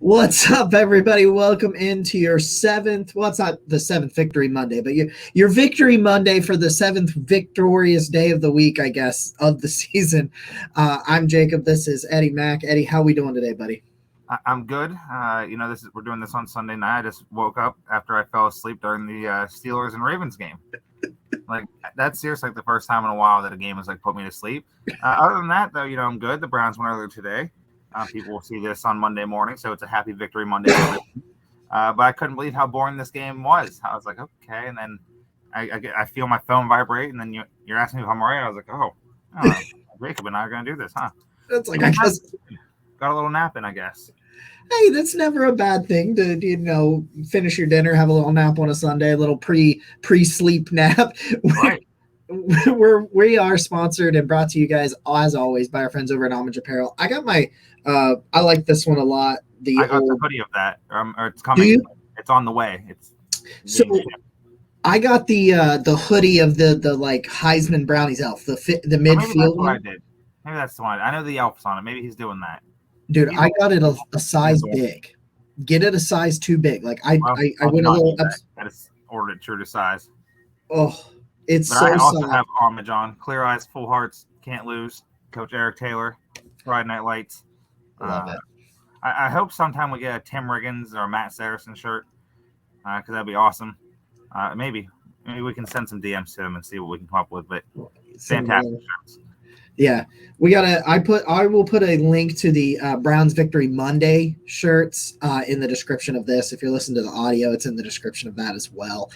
What's up, everybody? Welcome into your seventh. Well, it's not the seventh Victory Monday, but your Victory Monday for the seventh victorious day of the week, I guess, of the season. I'm Jacob. This is Eddie Mack. Eddie, how we doing today, buddy? I'm good. We're doing this on Sunday night. I just woke up after I fell asleep during the Steelers and Ravens game. Like that's seriously like the first time in a while that a game has like put me to sleep. Other than that, though, I'm good. The Browns won earlier today. People will see this on Monday morning, so it's a happy victory Monday. But I couldn't believe how boring this game was. I was like, okay, and then I feel my phone vibrate, and then you're asking me if I'm all right. I was like, oh, Jacob and I are gonna do this, huh? It's like I guess got a little nap in, I guess. Hey, that's never a bad thing to finish your dinner, have a little nap on a Sunday, a little pre-sleep nap. Right. We are sponsored and brought to you guys as always by our friends over at Homage Apparel. I got my I like this one a lot. I got the hoodie of that. Or it's coming. It's on the way. I got the hoodie of the like Heisman Brownies elf, the midfield one. I did. Maybe that's the one. I know the elf's on it. Maybe he's doing that. Dude, I got it a size big. Get it a size too big. Like I went a little up. I just ordered it true to size. Oh, it's but so I also soft. have Homage on. Clear eyes, full hearts, can't lose. Coach Eric Taylor, Friday Night Lights. Love it. I hope sometime we get a Tim Riggins or a Matt Saracen shirt because that'd be awesome. Maybe we can send some DMs to him and see what we can come up with. But fantastic shirts. Yeah, I will put a link to the Browns Victory Monday shirts in the description of this. If you're listening to the audio, it's in the description of that as well.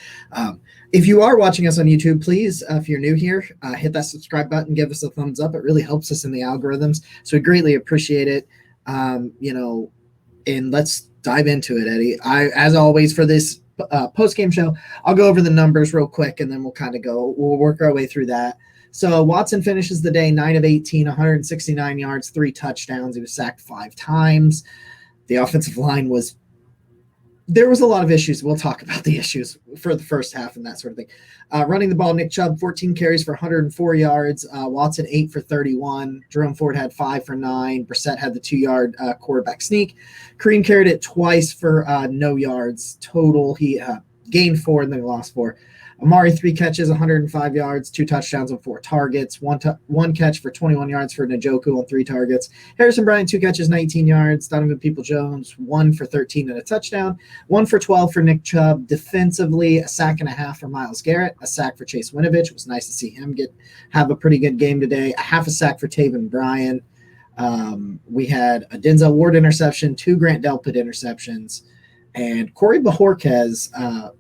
If you are watching us on YouTube, please, if you're new here, hit that subscribe button, give us a thumbs up. It really helps us in the algorithms, so we greatly appreciate it. And let's dive into it, Eddie. As always, for this post-game show, I'll go over the numbers real quick, and then we'll work our way through that. So Watson finishes the day 9 of 18, 169 yards, 3 touchdowns. He was sacked 5 times. The offensive line there was a lot of issues. We'll talk about the issues for the first half and that sort of thing. Running the ball, Nick Chubb, 14 carries for 104 yards. Watson, 8 for 31. Jerome Ford had 5 for 9. Brissett had the 2-yard quarterback sneak. Kareem carried it twice for no yards total. He gained 4 and then lost 4. Amari, 3 catches, 105 yards, 2 touchdowns on 4 targets, one catch for 21 yards for Njoku on 3 targets. Harrison Bryant, 2 catches, 19 yards. Donovan Peoples-Jones, 1 for 13 and a touchdown. 1 for 12 for Nick Chubb. Defensively, a sack and a half for Myles Garrett, a sack for Chase Winovich. It was nice to see him have a pretty good game today. A half a sack for Taven Bryan. We had a Denzel Ward interception, 2 Grant Delpit interceptions. And Corey Bajorquez,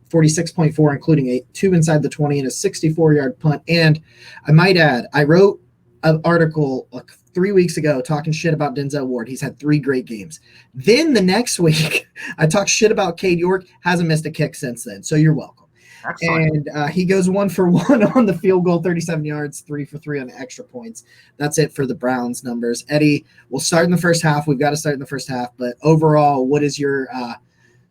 46.4, including 2 inside the 20 and a 64-yard punt. And I might add, I wrote an article like 3 weeks ago talking shit about Denzel Ward. He's had 3 great games. Then the next week, I talked shit about Cade York. Hasn't missed a kick since then. So you're welcome. Excellent. And he goes 1 for 1 on the field goal, 37 yards, 3 for 3 on the extra points. That's it for the Browns numbers. Eddie, we'll start in the first half. We've got to start in the first half. But overall, what is your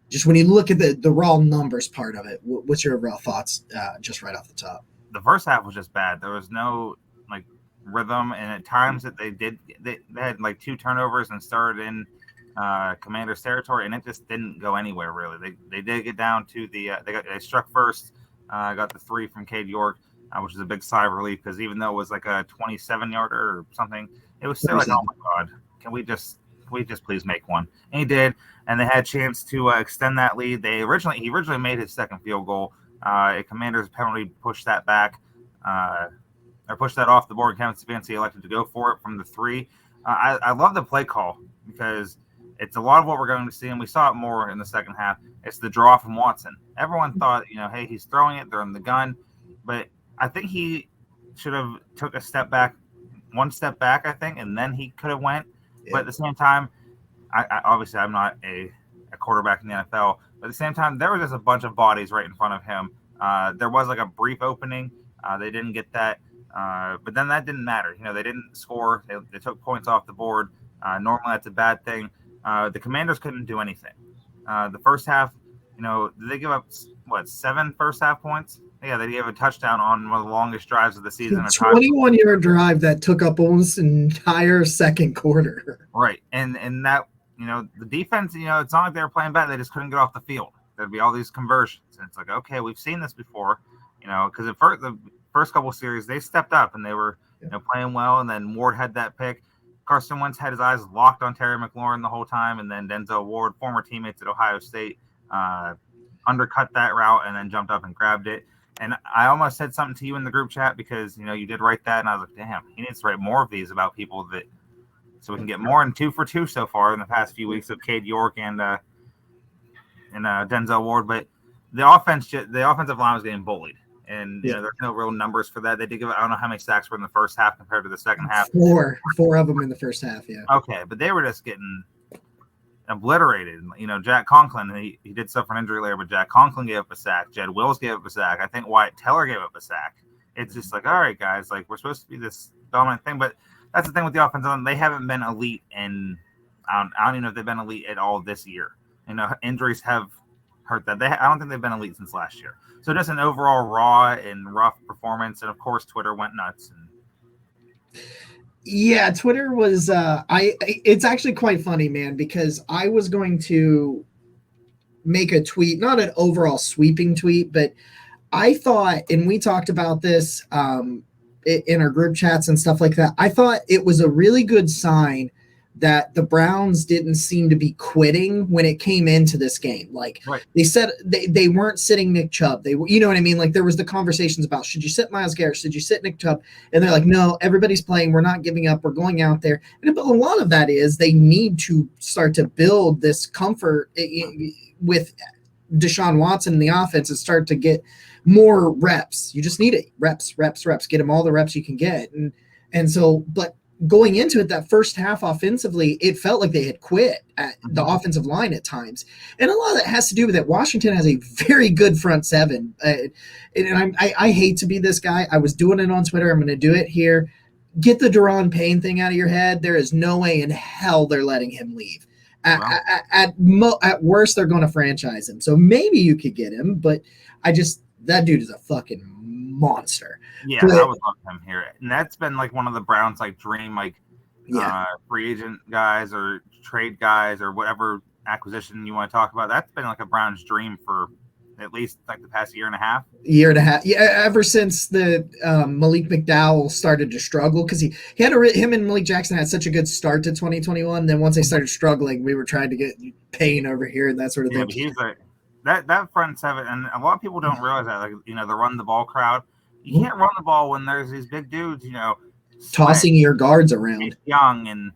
just when you look at the raw numbers part of it, what's your real thoughts just right off the top? The first half was just bad. There was no like rhythm, and at times that they had like 2 turnovers and started in Commander's territory, and it just didn't go anywhere really. They did get down to they struck first, got the 3 from Cade York, which is a big sigh of relief because even though it was like a 27-yarder or something, it was still like, oh my god, can we just please make one? And he did, and they had a chance to extend that lead. He originally made his second field goal. A Commander's penalty pushed that back, or pushed that off the board. Kevin Stefanski elected to go for it from the 3. I love the play call because it's a lot of what we're going to see, and we saw it more in the second half. It's the draw from Watson. Everyone thought, hey, he's throwing it, they're in the gun, but I think he should have took one step back, I think, and then he could have went. Yeah. But at the same time, I obviously I'm not a quarterback in the NFL, but at the same time, there was just a bunch of bodies right in front of him. There was like a brief opening. They didn't get that, but then that didn't matter. They didn't score. They took points off the board. Normally that's a bad thing. The Commanders couldn't do anything. The first half, did they give up 7 first half points? Yeah, they gave a touchdown on one of the longest drives of the season. 21-yard drive that took up almost an entire second quarter. Right, and that the defense, it's not like they were playing bad. They just couldn't get off the field. There'd be all these conversions. And it's like, okay, we've seen this before, because the first couple of series, they stepped up and they were playing well. And then Ward had that pick. Carson Wentz had his eyes locked on Terry McLaurin the whole time. And then Denzel Ward, former teammates at Ohio State, undercut that route and then jumped up and grabbed it. And I almost said something to you in the group chat because, you did write that. And I was like, damn, he needs to write more of these about people so we can get more than 2 for 2 so far in the past few weeks of Cade York and Denzel Ward. But the offensive line was getting bullied. And, there's no real numbers for that. They did give, I don't know how many sacks were in the first half compared to the second half. Four of them in the first half, yeah. Okay, but they were just getting obliterated. Jack Conklin, he did suffer an injury later, but Jack Conklin gave up a sack. Jed Wills gave up a sack. I think Wyatt Teller gave up a sack. It's just like, all right, guys, like we're supposed to be this dominant thing, but that's the thing with the offensive line. They haven't been elite, and I don't even know if they've been elite at all this year. Injuries have hurt that. I don't think they've been elite since last year. So just an overall raw and rough performance, and of course Twitter went nuts. Yeah, Twitter was it's actually quite funny, man, because I was going to make a tweet, not an overall sweeping tweet, but I thought, and we talked about this in our group chats and stuff like that, I thought it was a really good sign that the Browns didn't seem to be quitting when it came into this game. Like They said they weren't sitting Nick Chubb. They were, you know what I mean? Like there was the conversations about, should you sit Myles Garrett? Should you sit Nick Chubb? And they're like, no, everybody's playing. We're not giving up. We're going out there. And a lot of that is they need to start to build this comfort with Deshaun Watson in the offense and start to get more reps. You just need it. Reps. Get them all the reps you can get. And so, but going into it, that first half offensively, it felt like they had quit at the offensive line at times. And a lot of that has to do with it. Washington has a very good front seven. And I hate to be this guy. I was doing it on Twitter. I'm going to do it here. Get the Daron Payne thing out of your head. There is no way in hell they're letting him leave. At worst, they're going to franchise him. So maybe you could get him, but that dude is a fucking monster. Yeah, I would love him here. And that's been like one of the Browns dream free agent guys or trade guys or whatever acquisition you want to talk about. That's been like a Browns dream for at least like the past year and a half. Yeah, ever since the Malik McDowell started to struggle, because him and Malik Jackson had such a good start to 2021. Then once they started struggling, we were trying to get Payne over here and that sort of thing. But he's that front seven, and a lot of people don't realize that, the run the ball crowd. You can't run the ball when there's these big dudes, tossing your guards around. Young and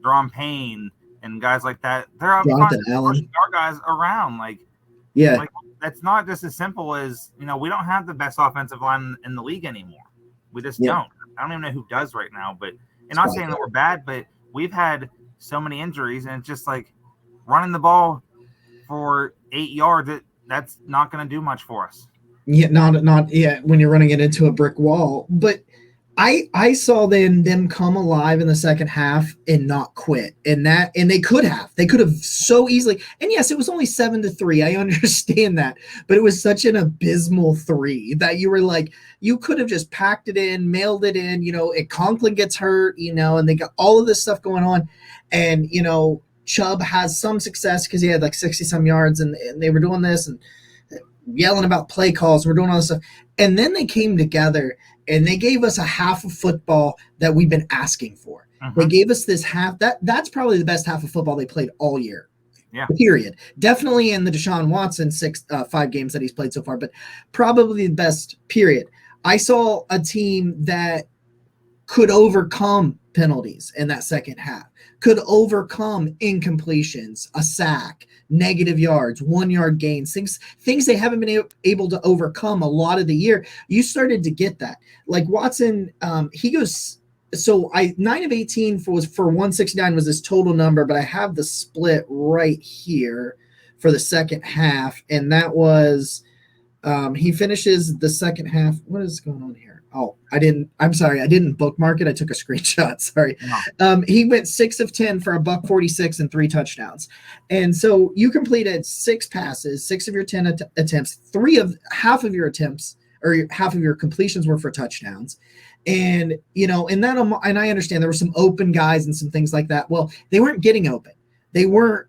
Daron Payne and guys like that. They're up front, pushing our guys around. That's not just as simple as we don't have the best offensive line in the league anymore. We just don't. I don't even know who does right now. But and not saying that we're bad, but we've had so many injuries, and it's just like running the ball for 8 yards. That's not going to do much for us. Yeah, not when you're running it into a brick wall. But I saw them come alive in the second half and not quit. And they could have so easily. And yes, it was only 7-3. I understand that, but it was such an abysmal 3 that you were like, you could have just packed it in, mailed it in. And Conklin gets hurt. And they got all of this stuff going on, and Chubb has some success because he had like 60 some yards, and they were doing this and yelling about play calls. We're doing all this stuff. And then they came together and they gave us a half of football that we've been asking for. They gave us this half. That's probably the best half of football they played all year. Yeah. Period. Definitely in the Deshaun Watson 5 games that he's played so far, but probably the best, period. I saw a team that could overcome penalties in that second half, could overcome incompletions, a sack, negative yards, 1 yard gains, things they haven't been able to overcome a lot of the year. You started to get that. Like Watson, he goes, so 9 of 18 for 169 was his total number, but I have the split right here for the second half, and that was he finishes the second half. What is going on here? Oh, I'm sorry. I didn't bookmark it. I took a screenshot. Sorry. No. He went 6 of 10 for $146 and 3 touchdowns. And so you completed 6 passes, 6 of your 10 attempts, half of your attempts or half of your completions were for touchdowns. And, and I understand there were some open guys and some things like that. Well, they weren't getting open. They weren't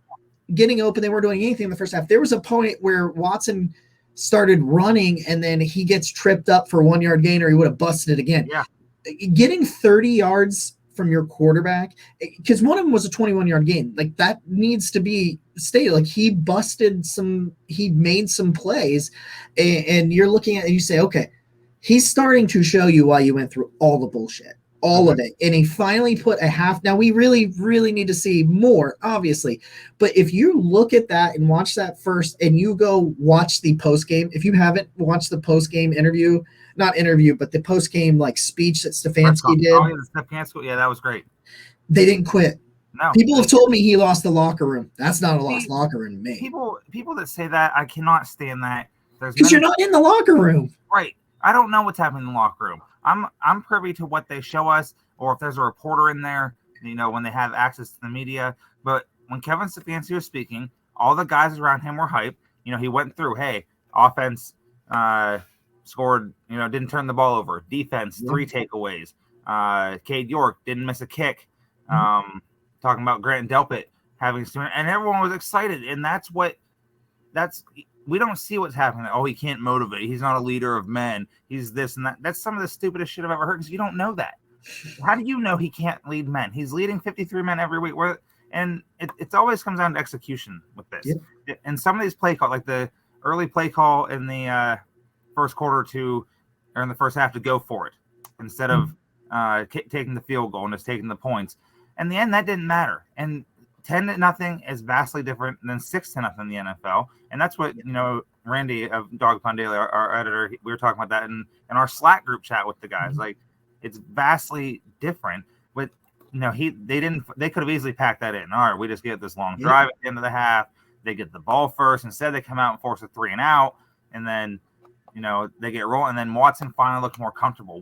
getting open. They weren't doing anything in the first half. There was a point where Watson started running and then he gets tripped up for 1 yard gain, or he would have busted it again. Yeah. Getting 30 yards from your quarterback, because one of them was a 21-yard gain. Like, that needs to be stated. Like, he made some plays, and you're looking at it and you say, okay, he's starting to show you why you went through all the bullshit. All of it. And he finally put a half. Now, we really, really need to see more, obviously. But if you look at that and watch that first, and you go watch the post-game, if you haven't watched the post-game interview, not interview, but the post-game like speech that Stefanski did. Oh, yeah, the Stefanski. Yeah, that was great. They didn't quit. No. People have told me he lost the locker room. That's not a lost locker room to me. People that say that, I cannot stand that. Because you're not in the locker room. Right. I don't know what's happening in the locker room. I'm privy to what they show us, or if there's a reporter in there, when they have access to the media. But when Kevin Stefanski was speaking, all the guys around him were hype. He went through, hey, offense scored, didn't turn the ball over. Defense, 3 takeaways. Cade York didn't miss a kick. Talking about Grant Delpit having, and everyone was excited. And we don't see what's happening. Oh, he can't motivate. He's not a leader of men. He's this and that. That's some of the stupidest shit I've ever heard, because you don't know that. How do you know he can't lead men? He's leading 53 men every week. And it always comes down to execution with this. Yeah. And some of these play calls, like the early play call in the first quarter or in the first half, to go for it instead of taking the field goal and just taking the points. In the end, that didn't matter. And 10-0 is vastly different than 6-0 in the NFL. And that's what, Randy of Dog Pound Daily, our editor, we were talking about that in our Slack group chat with the guys. Like, it's vastly different. But, they could have easily packed that in. All right, we just get this long drive at the end of the half. They get the ball first. Instead, they come out and force a 3 and out. And then, they get rolling. And then Watson finally looked more comfortable.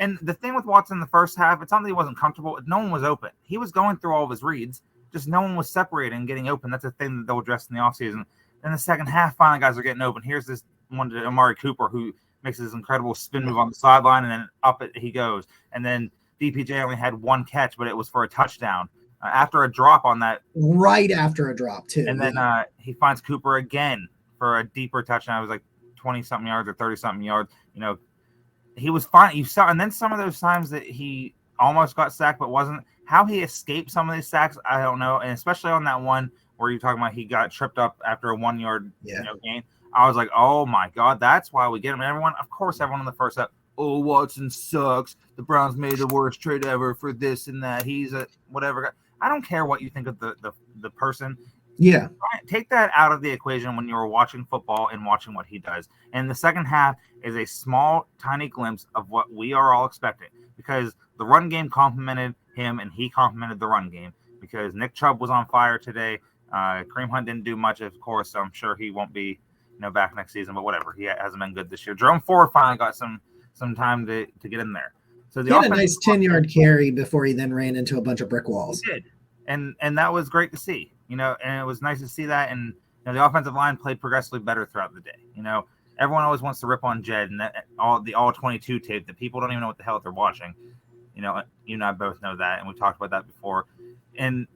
And the thing with Watson in the first half, it's not that he wasn't comfortable. No one was open. He was going through all of his reads. Just no one was separating and getting open. That's a thing that they'll address in the offseason. Then the second half, finally, guys are getting open. Here's this one to Amari Cooper, who makes this incredible spin move on the sideline, and then up it he goes. And then DPJ only had 1 catch, but it was for a touchdown. After a drop on that. Right after a drop, too. And then he finds Cooper again for a deeper touchdown. It was like 20-something yards or 30-something yards. He was fine. You saw, and then some of those times that he almost got sacked but wasn't. How he escaped some of these sacks, I don't know. And especially on that one where you're talking about he got tripped up after a 1 yard gain. I was like, oh my God, that's why we get him. And everyone in the first half, oh, Watson sucks. The Browns made the worst trade ever for this and that. He's a whatever. I don't care what you think of the person. Yeah. Take that out of the equation when you're watching football and watching what he does. And the second half is a small, tiny glimpse of what we are all expecting, because the run game complemented him and he complemented the run game, because Nick Chubb was on fire today. Kareem Hunt didn't do much, of course, so I'm sure he won't be back next season, but whatever. He hasn't been good this year. Jerome Ford finally got some time to get in there. So he had a nice 10-yard carry before he then ran into a bunch of brick walls. He did. And that was great to see, and it was nice to see that. And the offensive line played progressively better throughout the day. Everyone always wants to rip on Jed and all 22 tape that people don't even know what the hell they're watching. You and I both know that, and we talked about that before. And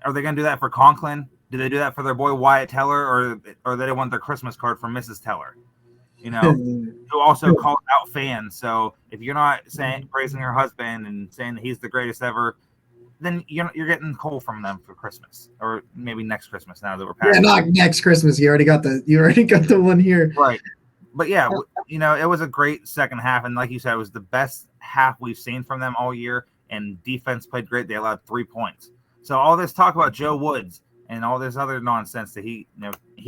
are they going to do that for Conklin? Do they do that for their boy Wyatt Teller, or they want their Christmas card from Mrs. Teller? Who also calls out fans. So if you're not praising her husband and saying that he's the greatest ever, then you're getting coal from them for Christmas, or maybe next Christmas. Now that we're past. Yeah, not next Christmas. You already got the one here, right? But yeah, it was a great second half, and like you said, it was the best half we've seen from them all year. And defense played great. They allowed 3 points. So all this talk about Joe Woods and all this other nonsense that he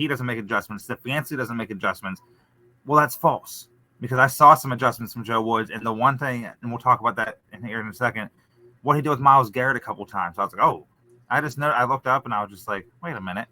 doesn't make adjustments, Stefanski doesn't make adjustments. Well, that's false, because I saw some adjustments from Joe Woods, and the one thing, and we'll talk about that here in a second, what he did with Myles Garrett a couple times. I was like, oh, I looked up and I was just like, wait a minute.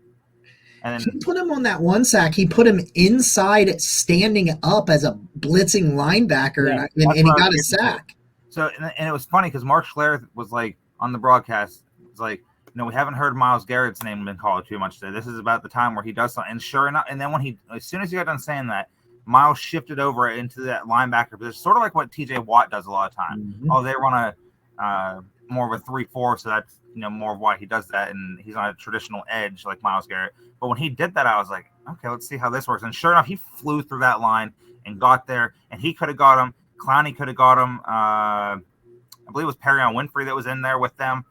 And then he put him on that one sack. He put him inside, standing up as a blitzing linebacker, and he got a sack. So, and it was funny because Mark Schlereth was like on the broadcast, it's like, we haven't heard Myles Garrett's name been called too much today. This is about the time where he does something. And sure enough, and then as soon as he got done saying that, Myles shifted over into that linebacker position, sort of like what TJ Watt does a lot of times. Mm-hmm. Oh, they run more of a 3-4, so that's more of why he does that, and he's on a traditional edge like Myles Garrett. But when he did that, I was like, okay, let's see how this works. And sure enough, he flew through that line and got there, and he could have got him. Clowney could have got him. I believe it was Perrion Winfrey that was in there with them.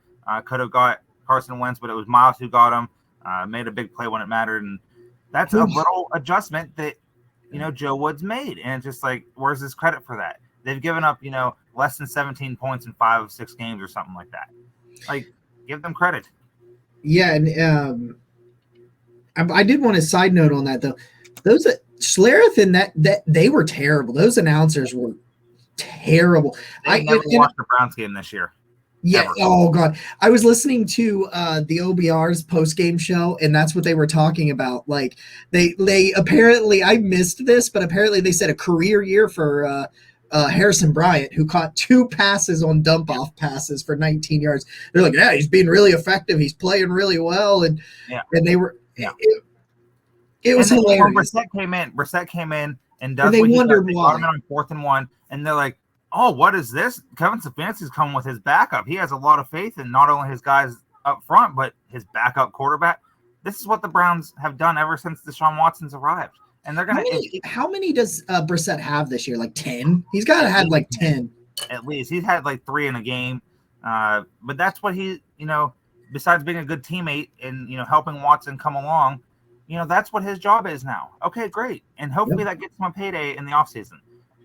Could have got Carson Wentz, but it was Myles who got him. Made a big play when it mattered, and that's a little adjustment that Joe Woods made, and it's just like, where's his credit for that? They've given up less than 17 points in 5 of 6 games or something like that. Like, give them credit. Yeah, and I did want a side note on that though. Those Schlereth and that they were terrible. Those announcers were terrible. I never watched the Browns game this year. Yeah. Ever. Oh God. I was listening to the OBR's post-game show, and that's what they were talking about. Like they apparently, I missed this, but apparently they said a career year for Harrison Bryant, who caught 2 passes on dump-off passes for 19 yards. They're like, yeah, he's being really effective. He's playing really well, and they were. Yeah. It was hilarious. Brissett came in and does. And they wondered why. They got him on 4th and 1, and they're like, oh, what is this? Kevin Stefanski's coming with his backup. He has a lot of faith in not only his guys up front, but his backup quarterback. This is what the Browns have done ever since Deshaun Watson's arrived. And they're going to. How many does Brissett have this year? Like 10? He's got to have like 10. At least. He's had like 3 in a game. But that's what he, besides being a good teammate and, helping Watson come along, that's what his job is now. Okay, great. And hopefully that gets him a payday in the offseason.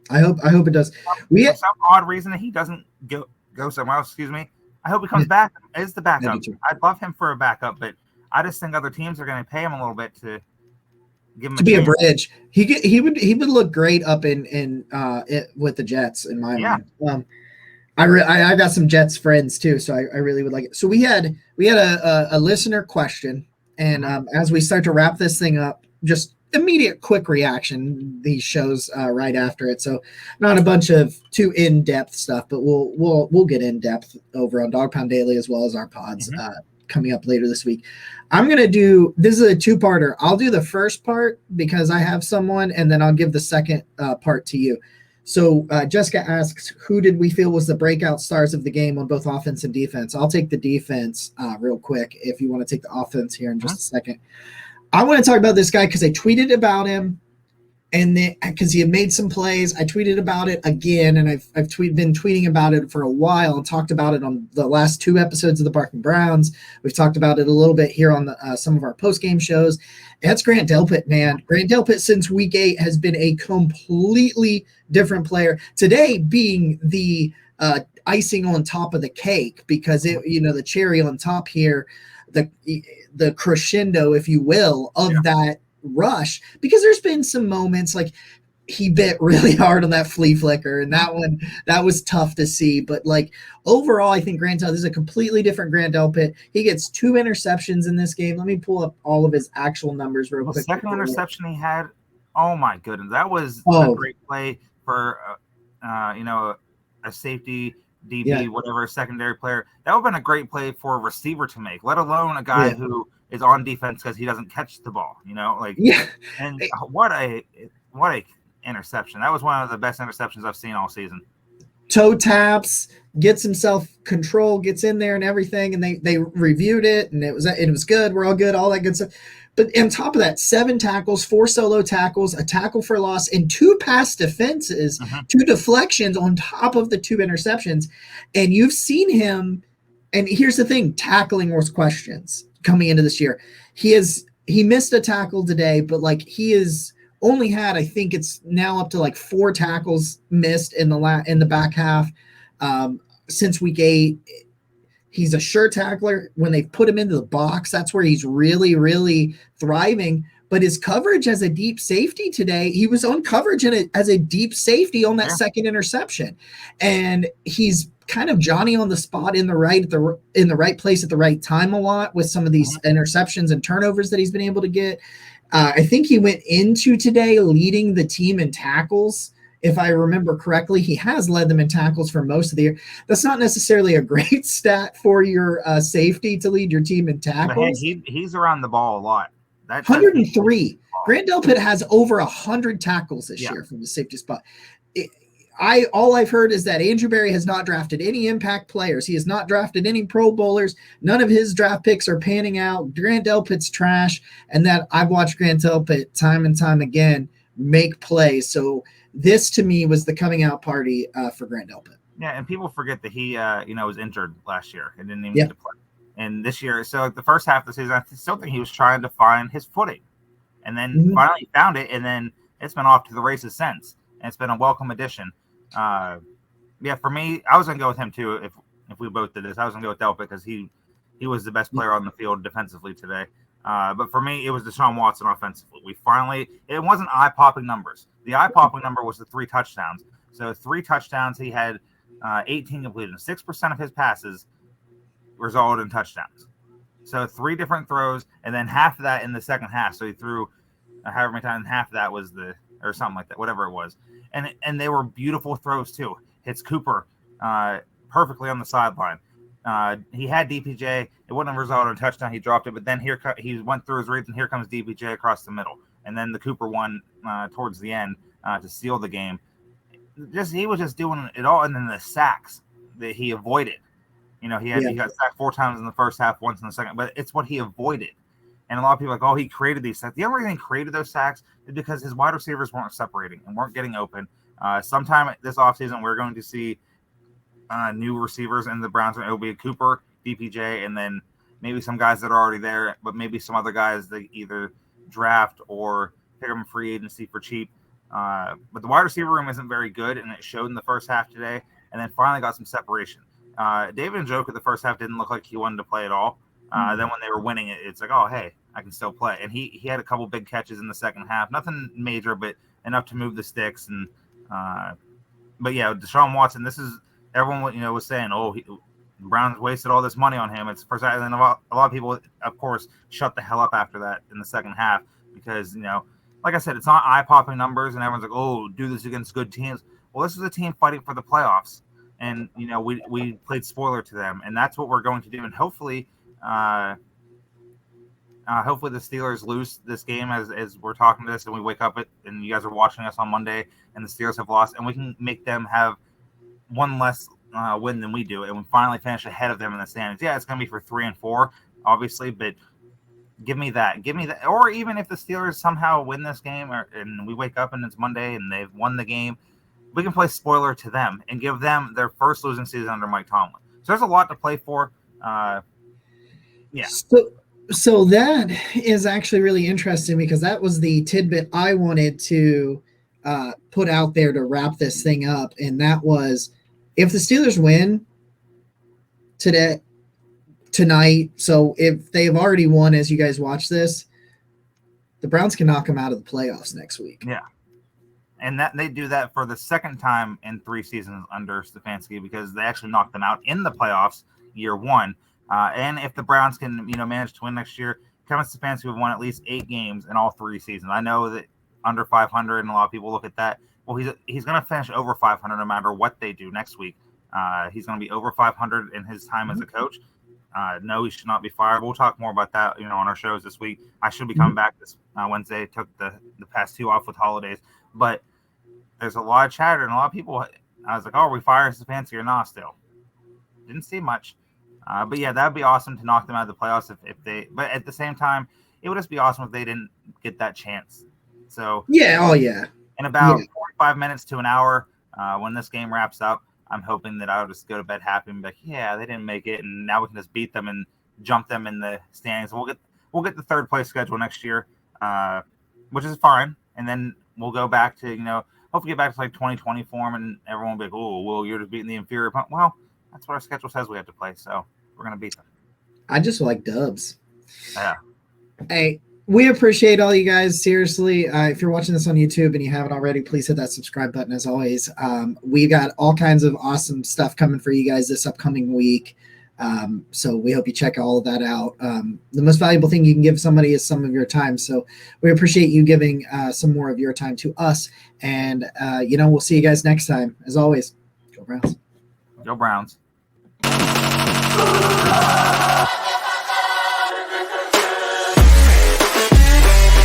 I hope it does. For some odd reason that he doesn't go somewhere else, I hope he comes back as the backup. I'd love him for a backup, but I just think other teams are going to pay him a little bit to give him a bridge. He would look great up in with the Jets in my mind. I got some Jets friends too, so I really would like it. So we had a listener question, and as we start to wrap this thing up, just immediate quick reaction, these shows right after it, so not a bunch of too in-depth stuff, but we'll get in-depth over on Dog Pound Daily as well as our pods coming up later this week. I'm gonna do this is a 2-parter. I'll do the first part because I have someone, and then I'll give the second part to you. So Jessica asks, who did we feel was the breakout stars of the game on both offense and defense? I'll take the defense real quick if you want to take the offense here in just a second. I want to talk about this guy because I tweeted about him, and then because he had made some plays, I tweeted about it again, and I've been tweeting about it for a while and talked about it on the last 2 episodes of the Barking Browns. We've talked about it a little bit here on some of our post-game shows. And that's Grant Delpit, man. Grant Delpit since week 8 has been a completely different player. Today being the icing on top of the cake, because it, the cherry on top here, the crescendo, if you will, of that rush, because there's been some moments like he bit really hard on that flea flicker, and that was tough to see. But like overall, I think Grant Delpit, this is a completely different Grant Delpit. He gets 2 interceptions in this game. Let me pull up all of his actual numbers real quick. The second interception he had, oh my goodness, that was a great play for a safety, DB, whatever, secondary player. That would have been a great play for a receiver to make, let alone a guy who is on defense because he doesn't catch the ball, and what a interception. That was one of the best interceptions I've seen all season. Toe taps, gets himself control, gets in there and everything, and they reviewed it, and it was good. We're all good, all that good stuff. But on top of that, 7 tackles, 4 solo tackles, a tackle for loss, and 2 pass defenses, 2 deflections on top of the 2 interceptions. And you've seen him, and here's the thing, tackling was questions coming into this year. He missed a tackle today, but like he is only had, I think it's now up to like 4 tackles missed in the back half since week 8. He's a sure tackler. When they put him into the box, that's where he's really, really thriving. But his coverage as a deep safety today, he was on coverage as a deep safety on that second interception. And he's kind of Johnny on the spot in the right place at the right time a lot with some of these interceptions and turnovers that he's been able to get. I think he went into today leading the team in tackles. If I remember correctly, he has led them in tackles for most of the year. That's not necessarily a great stat for your safety to lead your team in tackles. He's around the ball a lot. 103. Grant Delpit has over 100 tackles this year from the safety spot. all I've heard is that Andrew Berry has not drafted any impact players. He has not drafted any Pro Bowlers. None of his draft picks are panning out. Grant Delpit's trash, and that I've watched Grant Delpit time and time again make plays. So this to me was the coming out party for Grant Delpit. Yeah, and people forget that he was injured last year and didn't even get to play. And this year, so like the first half of the season, I still think he was trying to find his footing, and then finally found it, and then it's been off to the races since. And it's been a welcome addition. For me, I was gonna go with him too. If we both did this, I was gonna go with Delpit because he was the best player on the field defensively today. But for me, it was Deshaun Watson offensively. It wasn't eye-popping numbers. The eye-popping number was the 3 touchdowns. So 3 touchdowns, he had 18 completed. 6% of his passes resulted in touchdowns. So 3 different throws, and then half of that in the second half. So he threw however many times, half of that was or something like that, whatever it was. And they were beautiful throws too. Hits Cooper perfectly on the sideline. He had DPJ. It wouldn't have resulted in a touchdown. He dropped it, but then he went through his reads, and here comes DPJ across the middle. And then the Cooper one towards the end to seal the game. He was just doing it all, and then the sacks that he avoided. He got sacked 4 times in the first half, once in the second, but it's what he avoided. And a lot of people are like, oh, he created these sacks. The only reason he created those sacks is because his wide receivers weren't separating and weren't getting open. Sometime this offseason, we're going to see new receivers in the Browns. It'll be Cooper, DPJ, and then maybe some guys that are already there, but maybe some other guys that either draft or pick up in free agency for cheap. But the wide receiver room isn't very good, and it showed in the first half today, and then finally got some separation. David Njoku the first half didn't look like he wanted to play at all. Then when they were winning it, it's like, oh, hey, I can still play. And he had a couple big catches in the second half. Nothing major, but enough to move the sticks. And but yeah, Deshaun Watson, this is everyone was saying, oh, the Browns wasted all this money on him. It's first, and then a lot of people, of course, shut the hell up after that in the second half because like I said, it's not eye-popping numbers, and everyone's like, oh, do this against good teams. Well, this is a team fighting for the playoffs, and we played spoiler to them, and that's what we're going to do. And hopefully the Steelers lose this game as we're talking to this, and we wake up and you guys are watching us on Monday, and the Steelers have lost, and we can make them have one less win than we do, and we finally finish ahead of them in the standings. Yeah, it's going to be for 3 and 4, obviously, but give me that. Or even if the Steelers somehow win this game, and we wake up and it's Monday and they've won the game, we can play spoiler to them and give them their first losing season under Mike Tomlin. So there's a lot to play for. So that is actually really interesting because that was the tidbit I wanted to put out there to wrap this thing up, and that was if the Steelers win tonight, so if they've already won as you guys watch this, the Browns can knock them out of the playoffs next week. Yeah. And that they do that for the second time in 3 seasons under Stefanski because they actually knocked them out in the playoffs year 1. And if the Browns can, manage to win next year, Kevin Stefanski would have won at least 8 games in all 3 seasons. I know that under 500, and a lot of people look at that. Well, he's going to finish over 500 no matter what they do next week. He's going to be over 500 in his time as a coach. No, he should not be fired. We'll talk more about that, on our shows this week. I should be coming back this Wednesday. Took the past 2 off with holidays, but there's a lot of chatter and a lot of people. I was like, oh, are we firing Stefanski or not? Still, didn't see much. But yeah, that'd be awesome to knock them out of the playoffs if they. But at the same time, it would just be awesome if they didn't get that chance. So yeah, in about 45 minutes to an hour, when this game wraps up, I'm hoping that I'll just go to bed happy and be like, yeah, they didn't make it, and now we can just beat them and jump them in the standings. We'll get the 3rd place schedule next year, which is fine, and then we'll go back to hopefully get back to like 2020 form, and everyone will be like, oh, well, you're just beating the inferior opponent. Well, that's what our schedule says we have to play, so we're gonna beat them. I just like dubs. Yeah. Hey, we appreciate all you guys. Seriously, if you're watching this on YouTube and you haven't already, please hit that subscribe button as always. We got all kinds of awesome stuff coming for you guys this upcoming week. So we hope you check all of that out. The most valuable thing you can give somebody is some of your time. So we appreciate you giving some more of your time to us. And, we'll see you guys next time. As always, go Browns. Go Browns.